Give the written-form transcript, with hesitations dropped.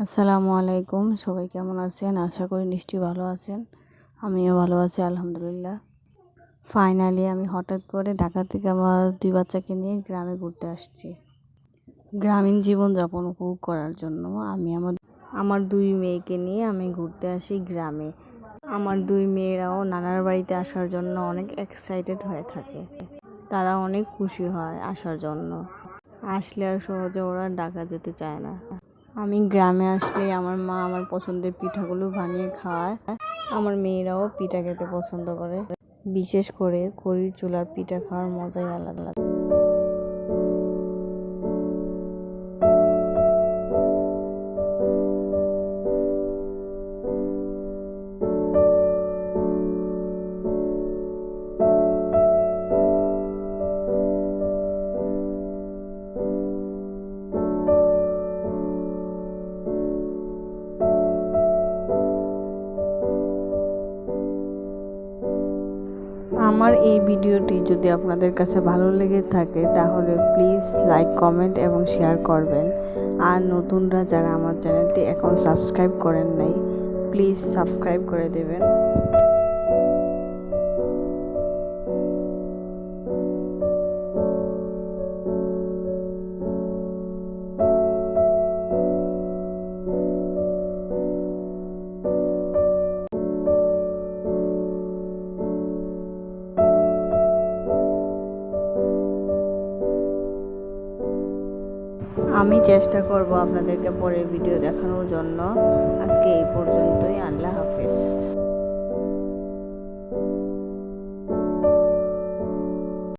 আসসালামু আলাইকুম, সবাই কেমন আছেন? আশা করি নিশ্চয়ই ভালো আছেন। আমিও ভালো আছি আলহামদুলিল্লাহ। ফাইনালি আমি হঠাৎ করে ঢাকা থেকে আমার 2 বাচ্চাকে নিয়ে গ্রামে ঘুরতে আসছি। গ্রামীণ জীবনযাপন উপভোগ করার জন্য আমার 2 মেয়েকে নিয়ে আমি ঘুরতে আসি গ্রামে। আমার 2 মেয়েরাও নানার বাড়িতে আসার জন্য অনেক এক্সাইটেড হয়ে থাকে। তারা অনেক খুশি হয় আসার জন্য। আসলে আর সহজে ওরা ঢাকা যেতে চায় না। আমি গ্রামে আসলে আমার মা আমার পছন্দের পিঠাগুলো বানিয়ে খাওয়ায়। আমার মেয়েরাও পিঠা খেতে পছন্দ করে। বিশেষ করে খড়ির চুলার পিঠা খাওয়ার মজাই আলাদা। আমার এই ভিডিওটি যদি আপনাদের কাছে ভালো লেগে থাকে তাহলে প্লিজ লাইক, কমেন্ট এবং শেয়ার করবেন। আর নতুনরা যারা আমার চ্যানেলটি এখন সাবস্ক্রাইব করেন নাই, প্লিজ সাবস্ক্রাইব করে দেবেন। আমি চেষ্টা করব আপনাদেরকে পরের ভিডিও দেখানোর জন্য। আজকে এই পর্যন্তই। আল্লাহ হাফেজ।